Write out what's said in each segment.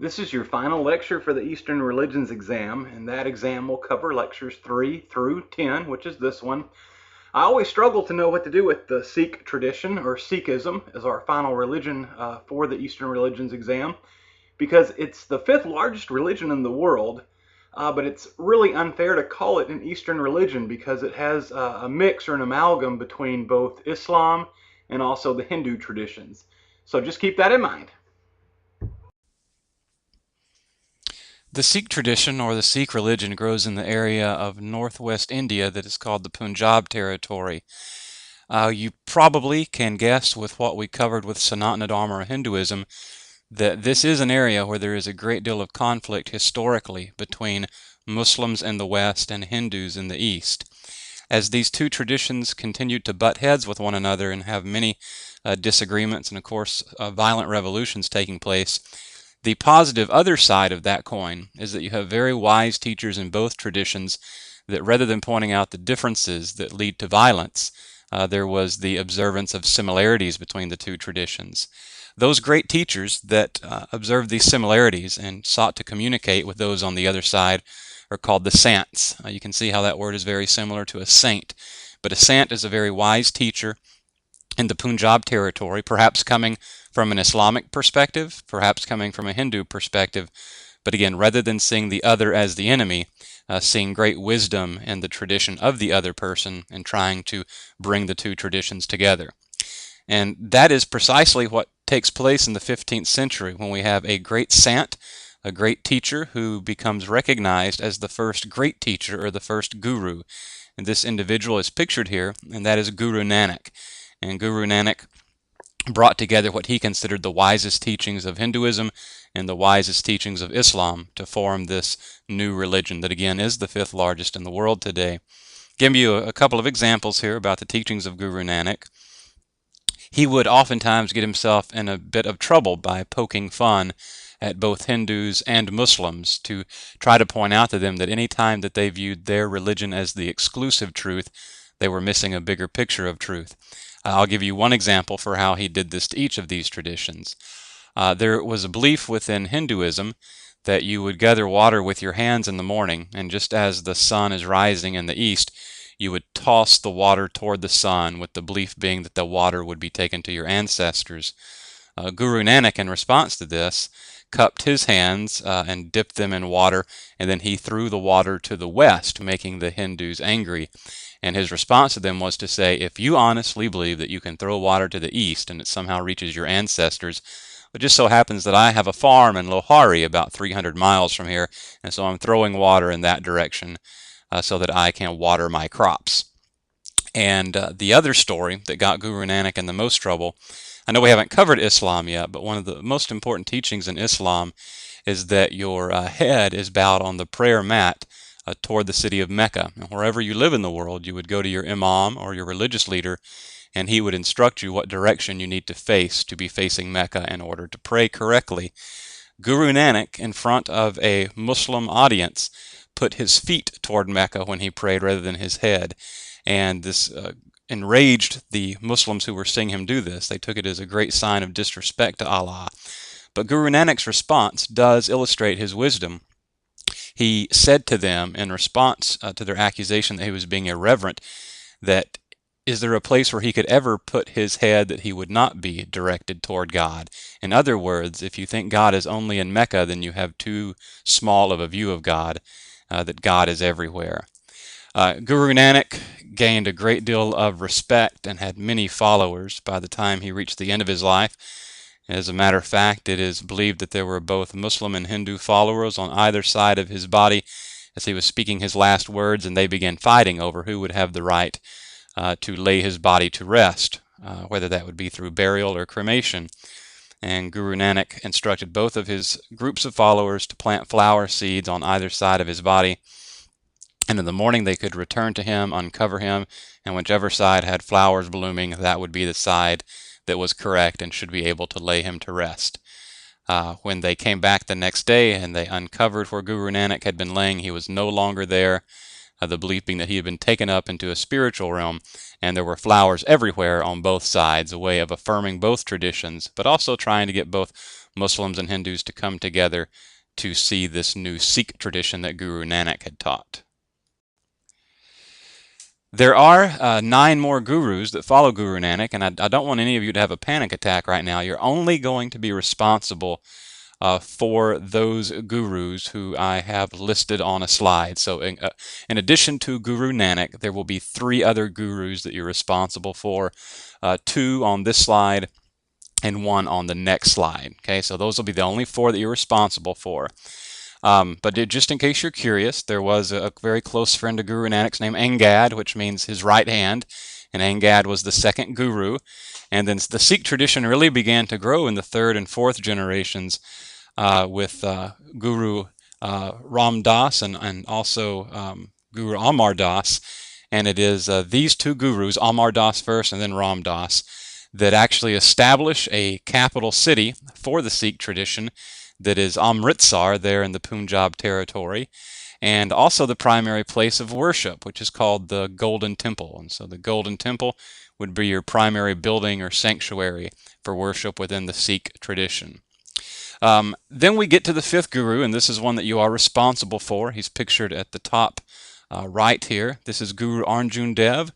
This is your final lecture for the Eastern Religions exam, and that exam will cover lectures 3 through 10, which is this one. I always struggle to know what to do with the Sikh tradition, or Sikhism, as our final religion for the Eastern Religions exam, because it's the fifth largest religion in the world, but it's really unfair to call it an Eastern religion because it has a mix or an amalgam between both Islam and also the Hindu traditions. So just keep that in mind. The Sikh tradition, or the Sikh religion, grows in the area of northwest India that is called the Punjab territory. You probably can guess with what we covered with Sanatana Dharma or Hinduism that this is an area where there is a great deal of conflict historically between Muslims in the West and Hindus in the East. As these two traditions continued to butt heads with one another and have many disagreements and, of course, violent revolutions taking place, the positive other side of that coin is that you have very wise teachers in both traditions that rather than pointing out the differences that lead to violence, there was the observance of similarities between the two traditions. Those great teachers that observed these similarities and sought to communicate with those on the other side are called the saints. You can see how that word is very similar to a saint. But a saint is a very wise teacher in the Punjab territory, perhaps coming from an Islamic perspective, perhaps coming from a Hindu perspective, but again, rather than seeing the other as the enemy, seeing great wisdom in the tradition of the other person and trying to bring the two traditions together. And that is precisely what takes place in the 15th century when we have a great sant, a great teacher who becomes recognized as the first great teacher or the first guru. And this individual is pictured here, and that is Guru Nanak. And Guru Nanak brought together what he considered the wisest teachings of Hinduism and the wisest teachings of Islam to form this new religion that again is the fifth largest in the world today. Give you a couple of examples here about the teachings of Guru Nanak. He would oftentimes get himself in a bit of trouble by poking fun at both Hindus and Muslims to try to point out to them that any time that they viewed their religion as the exclusive truth, they were missing a bigger picture of truth. I'll give you one example for how he did this to each of these traditions. There was a belief within Hinduism that you would gather water with your hands in the morning, and just as the sun is rising in the east, you would toss the water toward the sun, with the belief being that the water would be taken to your ancestors. Guru Nanak, in response to this, cupped his hands and dipped them in water, and then he threw the water to the west, making the Hindus angry. And his response to them was to say, if you honestly believe that you can throw water to the east and it somehow reaches your ancestors, it just so happens that I have a farm in Lohari about 300 miles from here, and so I'm throwing water in that direction so that I can water my crops. And the other story that got Guru Nanak in the most trouble, I know we haven't covered Islam yet, but one of the most important teachings in Islam is that your head is bowed on the prayer mat toward the city of Mecca. And wherever you live in the world, you would go to your imam or your religious leader, and he would instruct you what direction you need to face to be facing Mecca in order to pray correctly. Guru Nanak, in front of a Muslim audience, put his feet toward Mecca when he prayed rather than his head. And this enraged the Muslims who were seeing him do this. They took it as a great sign of disrespect to Allah. But Guru Nanak's response does illustrate his wisdom. He said to them in response to their accusation that he was being irreverent, that is there a place where he could ever put his head that he would not be directed toward God? In other words, if you think God is only in Mecca, then you have too small of a view of God, that God is everywhere. Guru Nanak gained a great deal of respect and had many followers by the time he reached the end of his life. As a matter of fact, it is believed that there were both Muslim and Hindu followers on either side of his body as he was speaking his last words, and they began fighting over who would have the right to lay his body to rest, whether that would be through burial or cremation. And Guru Nanak instructed both of his groups of followers to plant flower seeds on either side of his body, and in the morning they could return to him, uncover him, and whichever side had flowers blooming, that would be the side that was correct and should be able to lay him to rest. When they came back the next day and they uncovered where Guru Nanak had been laying, he was no longer there. the belief being that he had been taken up into a spiritual realm, and there were flowers everywhere on both sides, a way of affirming both traditions, but also trying to get both Muslims and Hindus to come together to see this new Sikh tradition that Guru Nanak had taught. There are 9 more gurus that follow Guru Nanak, and I don't want any of you to have a panic attack right now. You're only going to be responsible for those gurus who I have listed on a slide. So in addition to Guru Nanak, there will be 3 other gurus that you're responsible for, 2 on this slide and 1 on the next slide. Okay, so those will be the only 4 that you're responsible for. But just in case you're curious, there was a very close friend of Guru Nanak's named Angad, which means his right hand, and Angad was the second guru. And then the Sikh tradition really began to grow in the 3rd and 4th generations with Guru Ram Das and also Guru Amar Das. And it is these 2 gurus, Amar Das first and then Ram Das, that actually establish a capital city for the Sikh tradition that is Amritsar there in the Punjab territory, and also the primary place of worship, which is called the Golden Temple. And so the Golden Temple would be your primary building or sanctuary for worship within the Sikh tradition. Then we get to the 5th guru, and this is one that you are responsible for. He's pictured at the top right here. This is Guru Arjun Dev,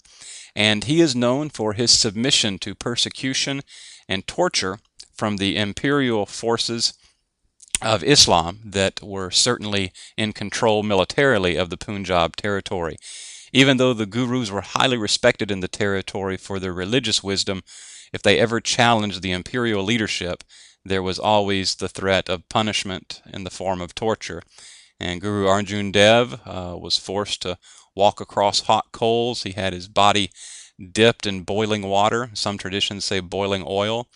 and he is known for his submission to persecution and torture from the imperial forces of Islam that were certainly in control militarily of the Punjab territory. Even though the gurus were highly respected in the territory for their religious wisdom, if they ever challenged the imperial leadership, there was always the threat of punishment in the form of torture. And Guru Arjun Dev was forced to walk across hot coals. He had his body dipped in boiling water. Some traditions say boiling oil.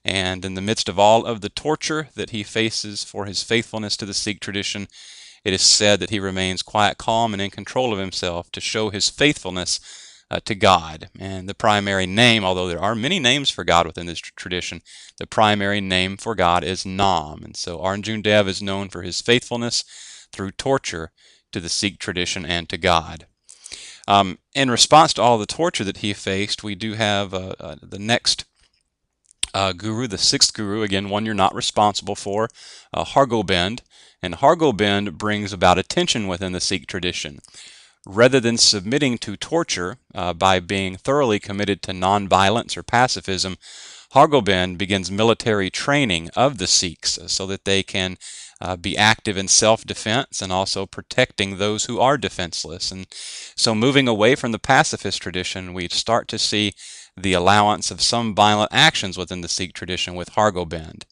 And in the midst of all of the torture that he faces for his faithfulness to the Sikh tradition, it is said that he remains quiet, calm, and in control of himself to show his faithfulness to God. And the primary name, although there are many names for God within this tradition, the primary name for God is Nam. And so Arjun Dev is known for his faithfulness through torture to the Sikh tradition and to God. In response to all the torture that he faced, we do have the next guru, the 6th guru, again, one you're not responsible for, Hargobind. And Hargobind brings about attention within the Sikh tradition. Rather than submitting to torture by being thoroughly committed to nonviolence or pacifism, Hargobind begins military training of the Sikhs so that they can be active in self-defense and also protecting those who are defenseless. And so moving away from the pacifist tradition, we start to see the allowance of some violent actions within the Sikh tradition with Hargobind.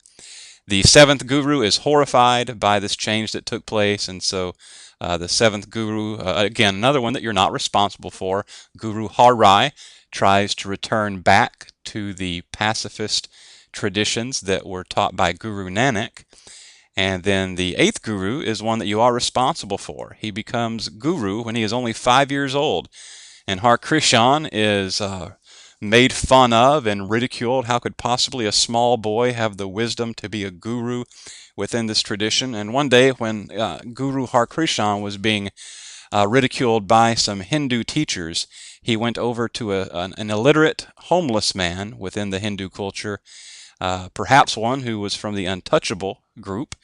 The 7th guru is horrified by this change that took place, and so the 7th guru, again, another one that you're not responsible for, Guru Har Rai, tries to return back to the pacifist traditions that were taught by Guru Nanak. And then the 8th guru is one that you are responsible for. He becomes guru when he is only 5 years old. And Har Krishan is made fun of and ridiculed. How could possibly a small boy have the wisdom to be a guru within this tradition? And one day when Guru Har Krishan was being ridiculed by some Hindu teachers, he went over to an illiterate homeless man within the Hindu culture, perhaps one who was from the untouchable group,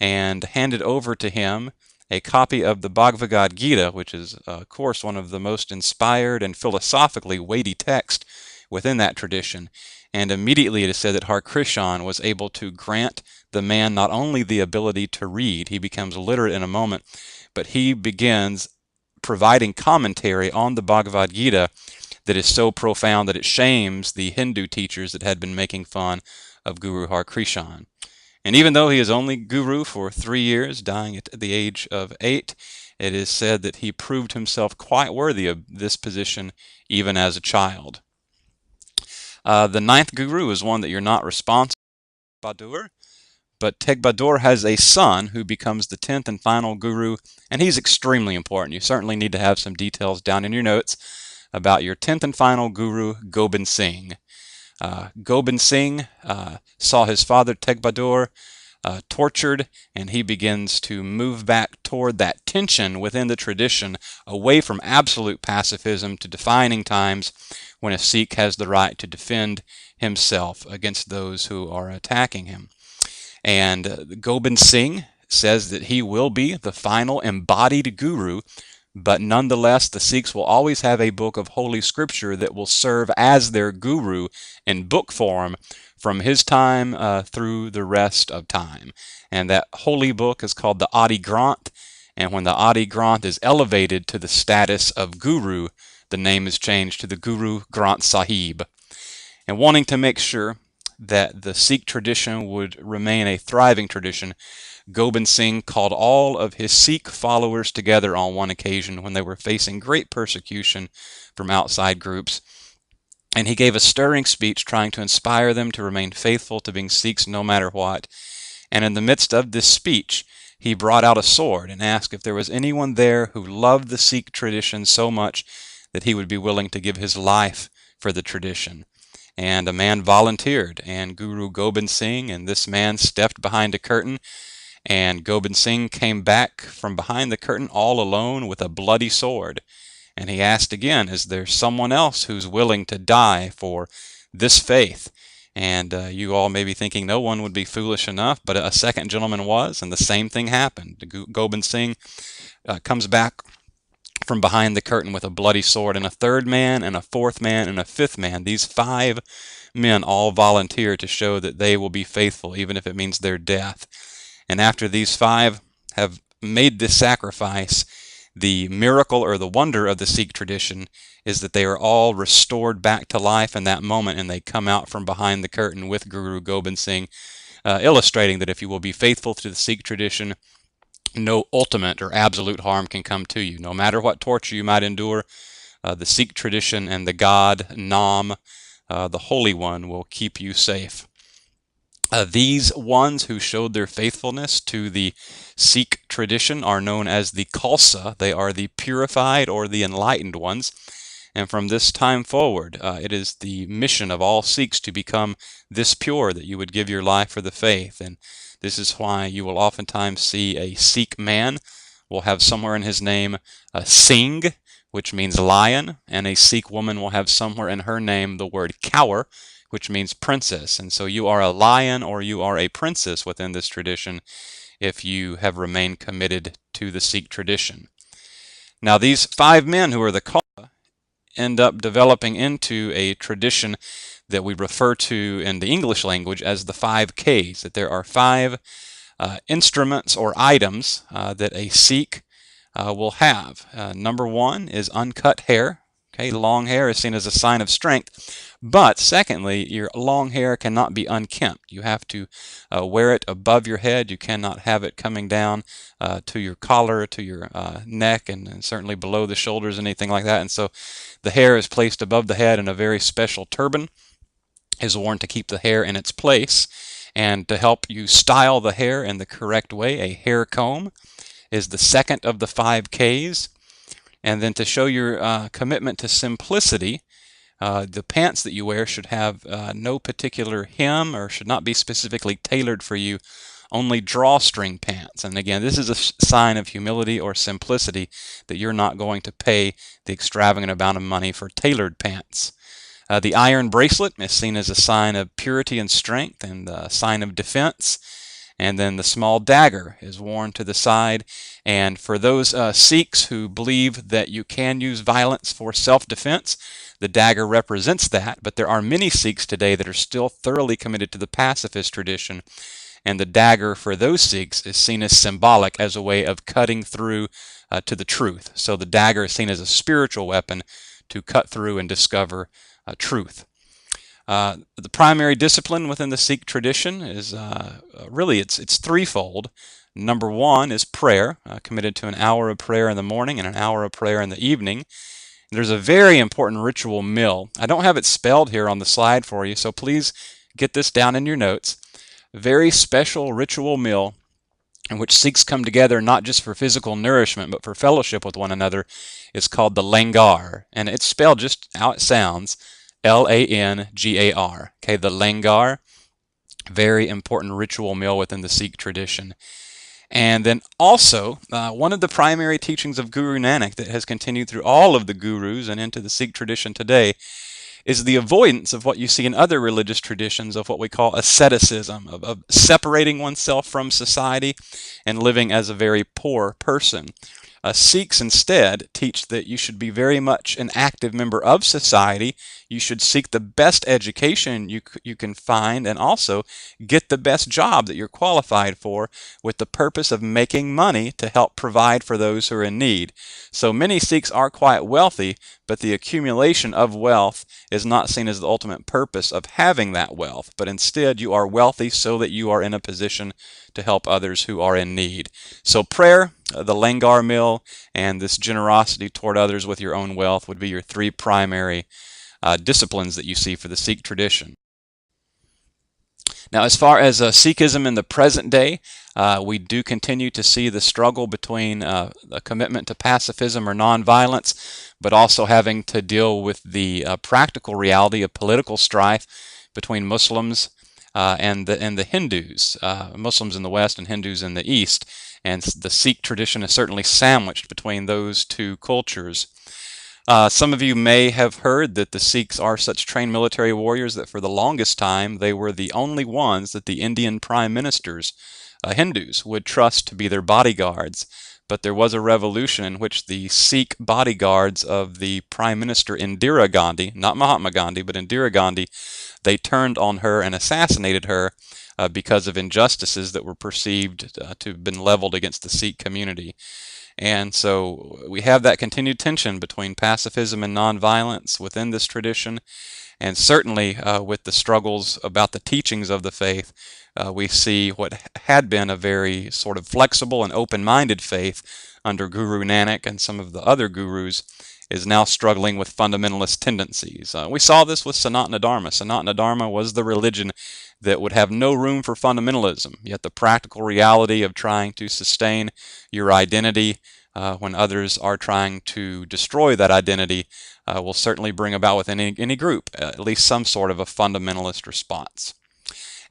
and handed over to him a copy of the Bhagavad Gita, which is, of course, one of the most inspired and philosophically weighty texts within that tradition. And immediately it is said that Har Krishan was able to grant the man not only the ability to read, he becomes literate in a moment, but he begins providing commentary on the Bhagavad Gita that is so profound that it shames the Hindu teachers that had been making fun of Guru Har Krishan. And even though he is only guru for 3 years, dying at the age of 8, it is said that he proved himself quite worthy of this position even as a child. The 9th guru is one that you're not responsible for, Bahadur, but Teg Bahadur has a son who becomes the 10th and final guru, and he's extremely important. You certainly need to have some details down in your notes about your 10th and final guru, Gobind Singh. Gobind Singh saw his father Teg Bahadur tortured, and he begins to move back toward that tension within the tradition, away from absolute pacifism to defining times when a Sikh has the right to defend himself against those who are attacking him. And Gobind Singh says that he will be the final embodied guru, but nonetheless the Sikhs will always have a book of holy scripture that will serve as their guru in book form from his time through the rest of time. And that holy book is called the Adi Granth, and when the Adi Granth is elevated to the status of guru, the name is changed to the Guru Granth Sahib. And wanting to make sure that the Sikh tradition would remain a thriving tradition, Gobind Singh called all of his Sikh followers together on one occasion when they were facing great persecution from outside groups. And he gave a stirring speech trying to inspire them to remain faithful to being Sikhs no matter what. And in the midst of this speech, he brought out a sword and asked if there was anyone there who loved the Sikh tradition so much that he would be willing to give his life for the tradition. And a man volunteered, and Guru Gobind Singh and this man stepped behind a curtain, and Gobind Singh came back from behind the curtain all alone with a bloody sword. And he asked again, is there someone else who's willing to die for this faith? And you all may be thinking no one would be foolish enough, but a second gentleman was, and the same thing happened. Gobind Singh comes back from behind the curtain with a bloody sword, and a third man, and a fourth man, and a fifth man. These 5 men all volunteer to show that they will be faithful, even if it means their death. And after these 5 have made this sacrifice, the miracle or the wonder of the Sikh tradition is that they are all restored back to life in that moment, and they come out from behind the curtain with Guru Gobind Singh, illustrating that if you will be faithful to the Sikh tradition, no ultimate or absolute harm can come to you. No matter what torture you might endure, the Sikh tradition and the God, Nam, the Holy One, will keep you safe. These ones who showed their faithfulness to the Sikh tradition are known as the Khalsa. They are the purified or the enlightened ones. And from this time forward, it is the mission of all Sikhs to become this pure, that you would give your life for the faith. And this is why you will oftentimes see a Sikh man will have somewhere in his name a Singh, which means lion, and a Sikh woman will have somewhere in her name the word Kaur, which means princess. And so you are a lion or you are a princess within this tradition if you have remained committed to the Sikh tradition. Now these 5 men who are the Khalsa end up developing into a tradition that we refer to in the English language as the 5 Ks, that there are 5 instruments or items that a Sikh will have. Number 1 is uncut hair. Okay, long hair is seen as a sign of strength, but secondly, your long hair cannot be unkempt. You have to wear it above your head. You cannot have it coming down to your collar, to your neck, and certainly below the shoulders, anything like that. And so the hair is placed above the head, and a very special turban is worn to keep the hair in its place. And to help you style the hair in the correct way, a hair comb is the second of the 5 Ks. And then to show your commitment to simplicity, the pants that you wear should have no particular hem or should not be specifically tailored for you, only drawstring pants. And again, this is a sign of humility or simplicity, that you're not going to pay the extravagant amount of money for tailored pants. The iron bracelet is seen as a sign of purity and strength and a sign of defense. And then the small dagger is worn to the side. And for those Sikhs who believe that you can use violence for self-defense, the dagger represents that. But there are many Sikhs today that are still thoroughly committed to the pacifist tradition. And the dagger for those Sikhs is seen as symbolic, as a way of cutting through to the truth. So the dagger is seen as a spiritual weapon to cut through and discover truth. The primary discipline within the Sikh tradition is really it's threefold. Number 1 is prayer, committed to an hour of prayer in the morning and an hour of prayer in the evening. There's a very important ritual meal. I don't have it spelled here on the slide for you, so please get this down in your notes. A very special ritual meal in which Sikhs come together not just for physical nourishment but for fellowship with one another is called the langar, and it's spelled just how it sounds, Langar. Okay, the langar. Very important ritual meal within the Sikh tradition. And then also, one of the primary teachings of Guru Nanak that has continued through all of the gurus and into the Sikh tradition today is the avoidance of what you see in other religious traditions of what we call asceticism, of separating oneself from society and living as a very poor person. Sikhs instead teach that you should be very much an active member of society. You should seek the best education you can find and also get the best job that you're qualified for with the purpose of making money to help provide for those who are in need. So many Sikhs are quite wealthy, but the accumulation of wealth is not seen as the ultimate purpose of having that wealth, but instead you are wealthy so that you are in a position to help others who are in need. So prayer, the langar meal, and this generosity toward others with your own wealth would be your three primary disciplines that you see for the Sikh tradition. Now, as far as Sikhism in the present day, we do continue to see the struggle between a commitment to pacifism or nonviolence, but also having to deal with the practical reality of political strife between Muslims and the Hindus, Muslims in the West and Hindus in the East. And the Sikh tradition is certainly sandwiched between those two cultures. Some of you may have heard that the Sikhs are such trained military warriors that for the longest time they were the only ones that the Indian prime ministers, Hindus, would trust to be their bodyguards. But there was a revolution in which the Sikh bodyguards of the Prime Minister Indira Gandhi, not Mahatma Gandhi, but Indira Gandhi, they turned on her and assassinated her because of injustices that were perceived to have been leveled against the Sikh community. And so we have that continued tension between pacifism and nonviolence within this tradition. And certainly with the struggles about the teachings of the faith, we see what had been a very sort of flexible and open-minded faith under Guru Nanak and some of the other gurus is now struggling with fundamentalist tendencies. We saw this with Sanatana Dharma. Sanatana Dharma was the religion that would have no room for fundamentalism, yet the practical reality of trying to sustain your identity when others are trying to destroy that identity will certainly bring about within any group at least some sort of a fundamentalist response.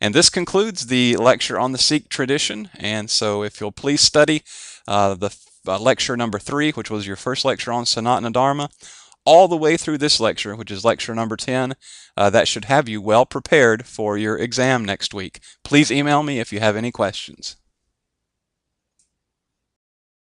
And this concludes the lecture on the Sikh tradition, and so if you'll please study the lecture number 3, which was your first lecture on Sanatana Dharma, all the way through this lecture, which is lecture number 10, that should have you well prepared for your exam next week. Please email me if you have any questions.